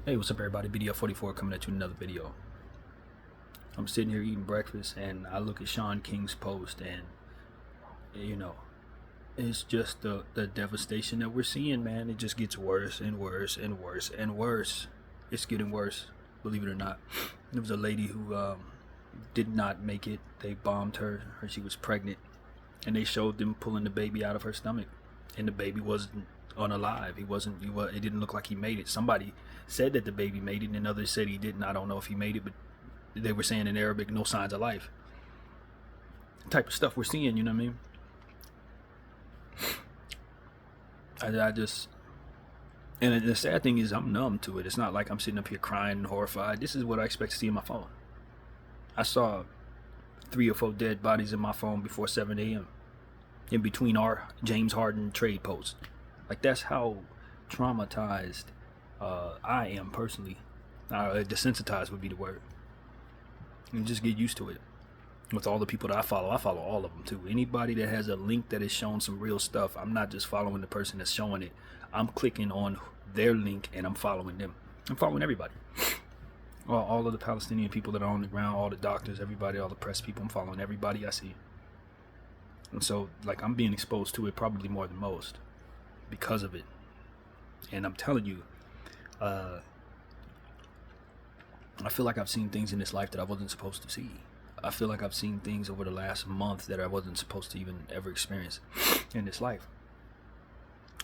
Hey, what's up everybody? BDF 44 coming at you with another video. I'm sitting here eating breakfast and I look at Sean King's post and it's just the devastation that we're seeing, man. It just gets worse and worse and worse and worse. It's getting worse, believe it or not. There was a lady who did not make it. They bombed her. She was pregnant and they showed them pulling the baby out of her stomach, and the baby wasn't unalive. It didn't look like he made it. Somebody said that the baby made it and others said he didn't. I don't know if he made it, but they were saying in Arabic, no signs of life. Type of stuff we're seeing, you know what I mean? I just, and the sad thing is I'm numb to it. It's not like I'm sitting up here crying and horrified. This is what I expect to see in my phone. I saw 3 or 4 dead bodies in my phone before 7 a.m. in between our James Harden trade posts. Like, that's how traumatized I am personally. Desensitized would be the word. And just get used to it. With all the people that I follow all of them too. Anybody that has a link that is showing some real stuff, I'm not just following the person that's showing it. I'm clicking on their link and I'm following them. I'm following everybody. All of the Palestinian people that are on the ground, all the doctors, everybody, all the press people, I'm following everybody I see. And so, like, I'm being exposed to it probably more than most because of it. And I'm telling you, I feel like I've seen things in this life that I wasn't supposed to see. I feel like I've seen things over the last month that I wasn't supposed to even ever experience in this life.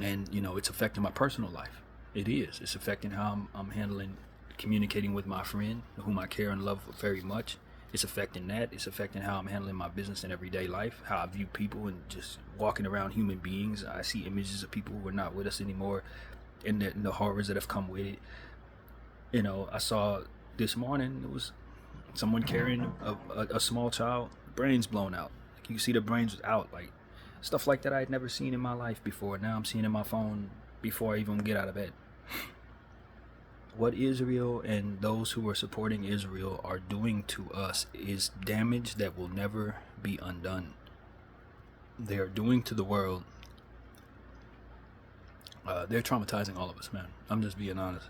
And, it's affecting my personal life. It is. It's affecting how I'm handling, communicating with my friend, whom I care and love very much. It's affecting that. It's affecting how I'm handling my business and everyday life, how I view people and just walking around human beings. I see images of people who are not with us anymore and the horrors that have come with it. I saw this morning, it was someone carrying a small child, brains blown out. Like, you see the brains out, like stuff like that I had never seen in my life before. Now I'm seeing in my phone before I even get out of bed. What Israel and those who are supporting Israel are doing to us is damage that will never be undone. They are doing to the world. They're traumatizing all of us, man. I'm just being honest.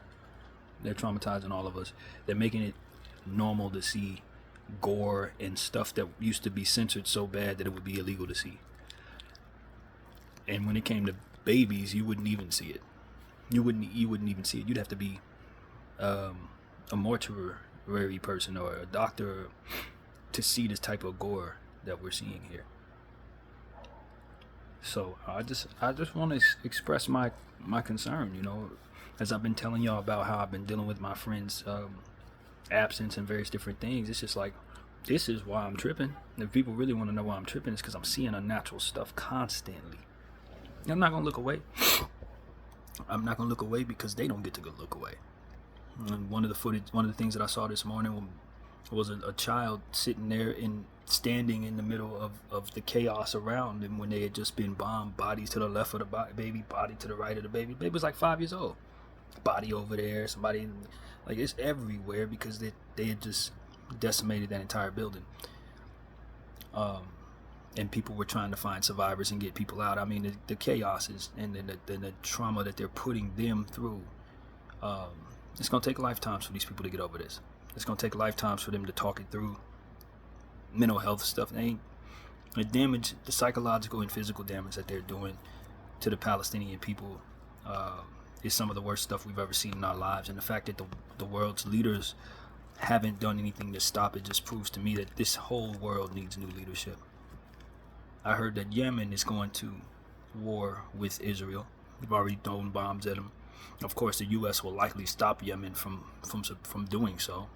They're traumatizing all of us. They're making it normal to see gore and stuff that used to be censored so bad that it would be illegal to see. And when it came to babies, you wouldn't even see it. You wouldn't even see it. You'd have to be a mortuary person or a doctor to see this type of gore that we're seeing here. So I just want to express my concern, as I've been telling y'all about how I've been dealing with my friend's absence and various different things. It's just like, this is why I'm tripping. If people really want to know why I'm tripping, it's because I'm seeing unnatural stuff constantly. And I'm not gonna look away. I'm not gonna look away because they don't get to go look away. And one of the things that I saw this morning was a child sitting there standing in the middle of the chaos around them when they had just been bombed. Bodies to the left of the baby, body to the right of the baby. Baby was like 5 years old. Body over there, somebody, like, it's everywhere because they had just decimated that entire building. And people were trying to find survivors and get people out. I mean, the chaos is, and the trauma that they're putting them through. It's going to take lifetimes for these people to get over this. It's going to take lifetimes for them to talk it through. Mental health stuff. The damage, the psychological and physical damage that they're doing to the Palestinian people is some of the worst stuff we've ever seen in our lives. And the fact that the world's leaders haven't done anything to stop it just proves to me that this whole world needs new leadership. I heard that Yemen is going to war with Israel. We've already thrown bombs at them. Of course, the U.S. will likely stop Yemen from doing so.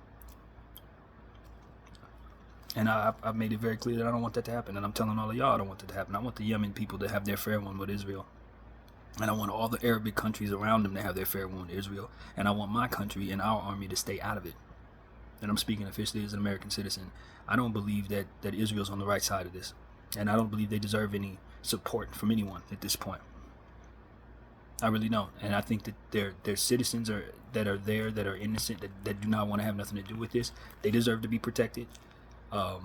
And I've made it very clear that I don't want that to happen. And I'm telling all of y'all I don't want that to happen. I want the Yemen people to have their fair one with Israel. And I want all the Arabic countries around them to have their fair one with Israel. And I want my country and our army to stay out of it. And I'm speaking officially as an American citizen. I don't believe that Israel's on the right side of this. And I don't believe they deserve any support from anyone at this point. I really don't. And I think that their citizens that are innocent, that do not want to have nothing to do with this. They deserve to be protected. And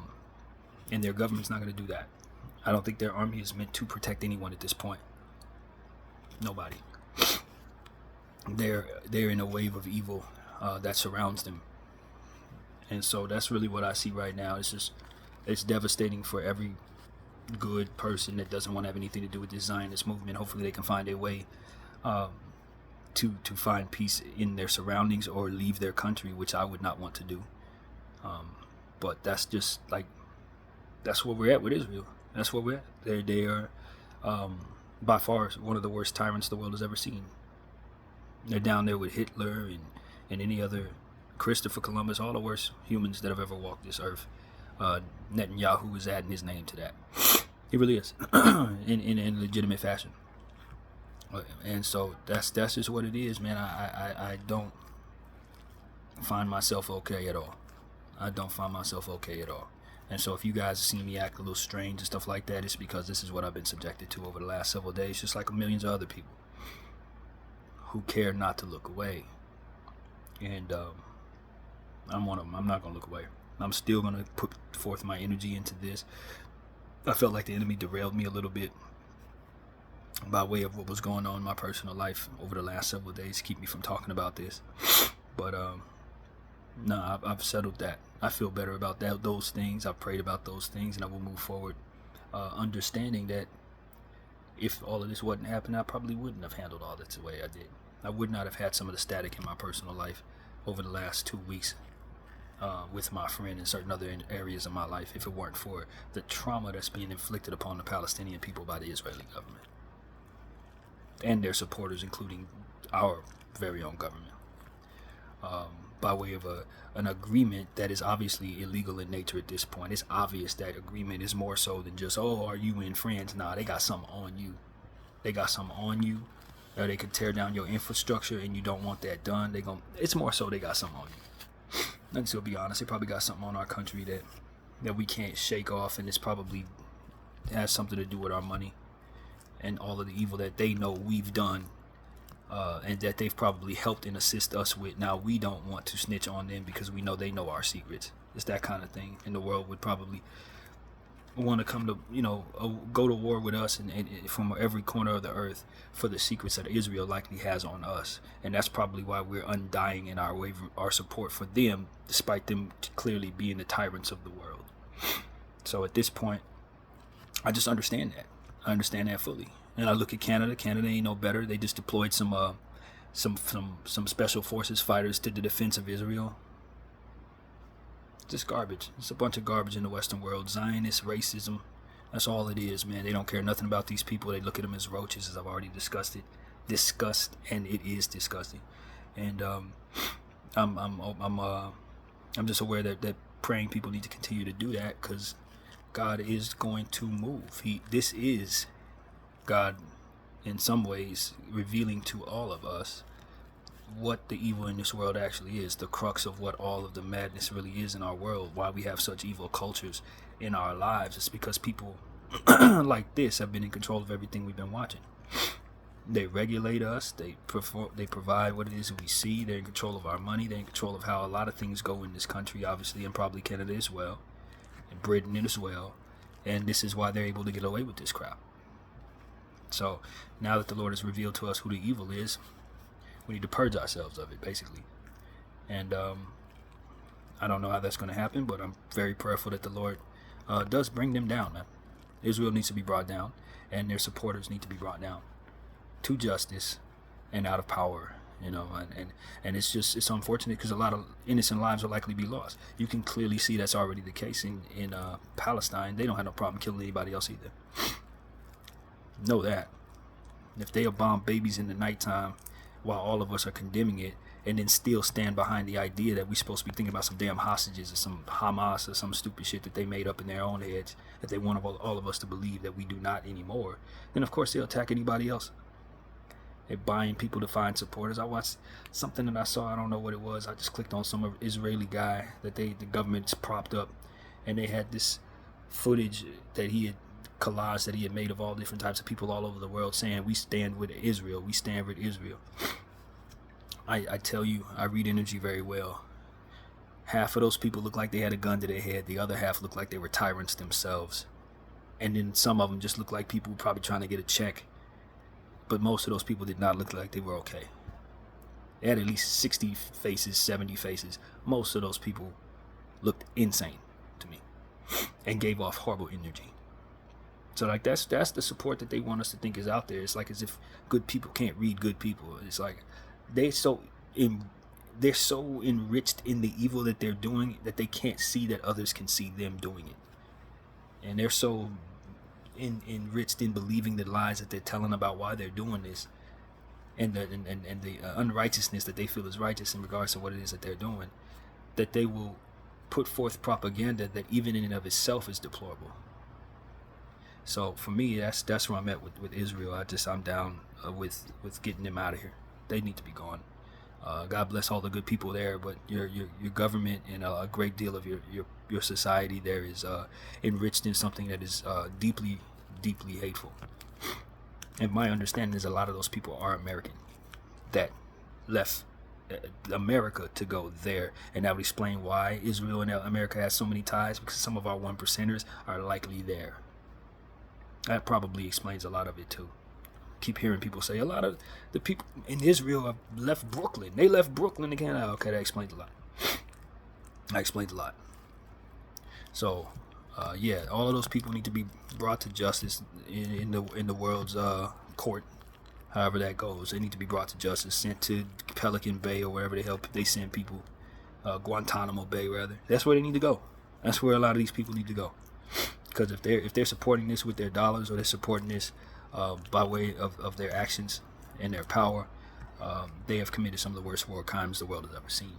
their government's not going to do that. I don't think their army is meant to protect anyone at this point. Nobody. they're in a wave of evil that surrounds them. And so that's really what I see right now. It's devastating for every good person that doesn't want to have anything to do with this Zionist movement. Hopefully they can find a way to find peace in their surroundings or leave their country, which I would not want to do. But that's just like, that's where we're at with Israel. That's where we're at. They are by far one of the worst tyrants the world has ever seen. They're down there with Hitler and any other, Christopher Columbus, all the worst humans that have ever walked this earth. Netanyahu is adding his name to that. He really is, in legitimate fashion. And so that's just what it is, man. I don't find myself okay at all. I don't find myself okay at all. And so if you guys see me act a little strange and stuff like that, it's because this is what I've been subjected to over the last several days, just like millions of other people who care not to look away. And I'm one of them. I'm not going to look away. I'm still going to put forth my energy into this. I felt like the enemy derailed me a little bit by way of what was going on in my personal life over the last several days to keep me from talking about this. But no, I've settled that. I feel better about those things. I've prayed about those things, and I will move forward understanding that if all of this wasn't happening, I probably wouldn't have handled all this the way I did. I would not have had some of the static in my personal life over the last 2 weeks with my friend and certain other areas of my life if it weren't for the trauma that's being inflicted upon the Palestinian people by the Israeli government and their supporters, including our very own government, by way of an agreement that is obviously illegal in nature at this point. It's obvious that agreement is more so than just, oh, are you and friends? Nah, they got something on you. They got something on you. Or they could tear down your infrastructure and you don't want that done. It's more so they got something on you. Let's go be honest. They probably got something on our country that we can't shake off, and it's probably has something to do with our money and all of the evil that they know we've done, and that they've probably helped and assist us with. Now we don't want to snitch on them because we know they know our secrets. It's that kind of thing, and the world would probably want to come to, go to war with us and from every corner of the earth for the secrets that Israel likely has on us. And that's probably why we're undying in our support for them, despite them clearly being the tyrants of the world. So at this point, I just understand that. I understand that fully. And I look at Canada. Canada ain't no better. They just deployed some special forces fighters to the defense of Israel. Just garbage. It's a bunch of garbage in the Western world. Zionist racism. That's all it is, man. They don't care nothing about these people. They look at them as roaches, as I've already discussed, and it is disgusting. And I'm just aware that praying people need to continue to do that, because God is going to move. This is God, in some ways, revealing to all of us what the evil in this world actually is, the crux of what all of the madness really is in our world, why we have such evil cultures in our lives. It's because people like this have been in control of everything we've been watching. They regulate us, they provide what it is we see, they're in control of our money, they're in control of how a lot of things go in this country, obviously, and probably Canada as well, and Britain as well, and this is why they're able to get away with this crap. So now that the Lord has revealed to us who the evil is, we need to purge ourselves of it, basically. And I don't know how that's going to happen, but I'm very prayerful that the Lord does bring them down, man. Israel needs to be brought down, and their supporters need to be brought down to justice and out of power, and it's unfortunate because a lot of innocent lives will likely be lost. You can clearly see that's already the case in Palestine. They don't have no problem killing anybody else either. Know that. If they'll bomb babies in the nighttime while all of us are condemning it, and then still stand behind the idea that we're supposed to be thinking about some damn hostages or some Hamas or some stupid shit that they made up in their own heads that they want all of us to believe that we do not anymore, then of course they'll attack anybody else. They're buying people to find supporters. I watched something that I saw, I don't know what it was, I just clicked on some Israeli guy that the government's propped up, and they had this footage that he had collage that he had made of all different types of people all over the world saying, we stand with Israel, we stand with Israel. I tell you, I read energy very well. Half of those people look like they had a gun to their head. The other half looked like they were tyrants themselves. And then some of them just looked like people probably trying to get a check. But most of those people did not look like they were okay. They had at least 60 faces, 70 faces. Most of those people looked insane to me and gave off horrible energy. So like that's the support that they want us to think is out there. It's like as if good people can't read good people. It's like they're so enriched in the evil that they're doing that they can't see that others can see them doing it. And they're so enriched in believing the lies that they're telling about why they're doing this, and the unrighteousness that they feel is righteous in regards to what it is that they're doing, that they will put forth propaganda that even in and of itself is deplorable. So for me, that's where I'm at with Israel. I'm down with getting them out of here. They need to be gone. God bless all the good people there, but your government and a great deal of your society there is enriched in something that is deeply hateful. And my understanding is a lot of those people are American that left America to go there, and that would explain why Israel and America has so many ties, because some of our 1%ers are likely there. That probably explains a lot of it too. Keep hearing people say a lot of the people in Israel have left Brooklyn. They left Brooklyn to Canada. Okay, that explains a lot. So, yeah, all of those people need to be brought to justice in the world's court. However that goes, they need to be brought to justice, sent to Pelican Bay or wherever the hell they send people, Guantanamo Bay rather. That's where they need to go. That's where a lot of these people need to go. Because if they're supporting this with their dollars, or they're supporting this by way of their actions and their power, they have committed some of the worst war crimes the world has ever seen.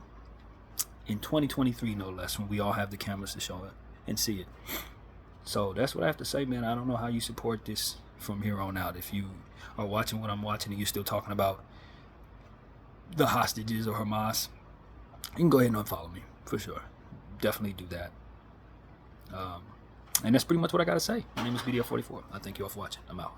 In 2023, no less, when we all have the cameras to show it and see it. So that's what I have to say, man. I don't know how you support this from here on out. If you are watching what I'm watching and you're still talking about the hostages or Hamas, you can go ahead and unfollow me, for sure. Definitely do that. And that's pretty much what I got to say. My name is BDF 44. I thank you all for watching. I'm out.